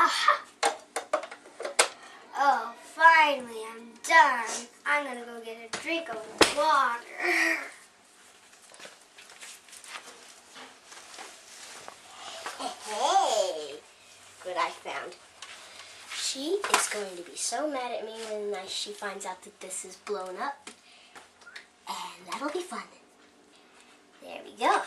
Aha! Oh, finally, I'm done. I'm gonna go get a drink of water. Hey, what I found. She is going to be so mad at me when she finds out that this is blown up. And that'll be fun. There we go.